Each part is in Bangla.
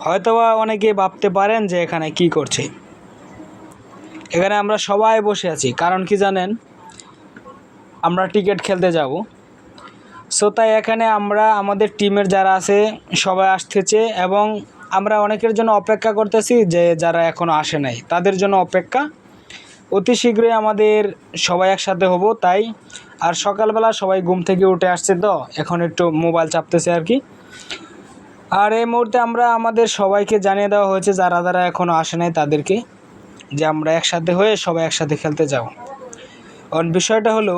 হয়তোবা অনেকে ভাবতে পারেন যে এখানে কি করছে। এখানে আমরা সবাই বসে আছি, কারণ কি জানেন, আমরা ক্রিকেট খেলতে যাব। সো তাই এখানে আমরা আমাদের টিমের যারা আছে সবাই আসতেছে, এবং আমরা অনেকের জন্য অপেক্ষা করতেছি যে যারা এখনও আসে নাই তাদের জন্য অপেক্ষা। অতি শীঘ্রই আমাদের সবাই একসাথে হব তাই। আর সকালবেলা সবাই ঘুম থেকে উঠে আসছে, তো এখন একটু মোবাইল চাপতেছে আর কি। আর এই মুহূর্তে আমরা আমাদের সবাইকে জানিয়ে দেওয়া হয়েছে যারা যারা এখনও আসে নাই তাদেরকে, যে আমরা একসাথে হয়ে সবাই একসাথে খেলতে যাব। কারণ বিষয়টা হলো,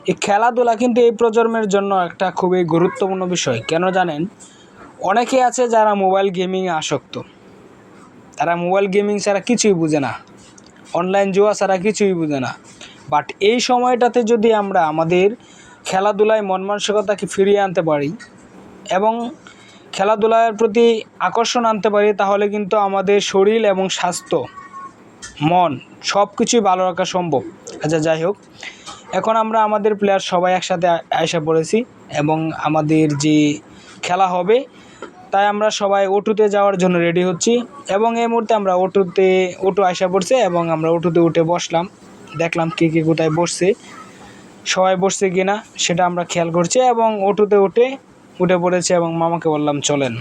এই খেলাধুলা কিন্তু এই প্রজন্মের জন্য একটা খুবই গুরুত্বপূর্ণ বিষয়। কেন জানেন, অনেকে আছে যারা মোবাইল গেমিংয়ে আসক্ত। তারা মোবাইল গেমিং ছাড়া কিছুই বুঝে না, অনলাইন জুয়া ছাড়া কিছুই বুঝে না। বাট এই সময়টাতে যদি আমরা আমাদের খেলাধুলায় মন মানসিকতাকে ফিরিয়ে আনতে পারি এবং খেলাধুলার প্রতি আকর্ষণ আনতে পারি, তাহলে কিন্তু আমাদের শরীর এবং স্বাস্থ্য, মন সব কিছুই ভালো রাখা সম্ভব। আচ্ছা, যাই হোক, এখন আমরা আমাদের প্লেয়ার সবাই একসাথে আইসা পড়েছি এবং আমাদের যে খেলা হবে তাই আমরা সবাই অটোতে যাওয়ার জন্য রেডি হচ্ছি। এবং এই মুহূর্তে আমরা অটো আইসা পড়ছে এবং আমরা অটোতে উঠে বসলাম। দেখলাম কে কে কোথায় বসছে, সবাই বসছে কিনা সেটা আমরা খেয়াল করছি, এবং অটোতে উঠে পড়েছি এবং মামাকে বললাম চলেন।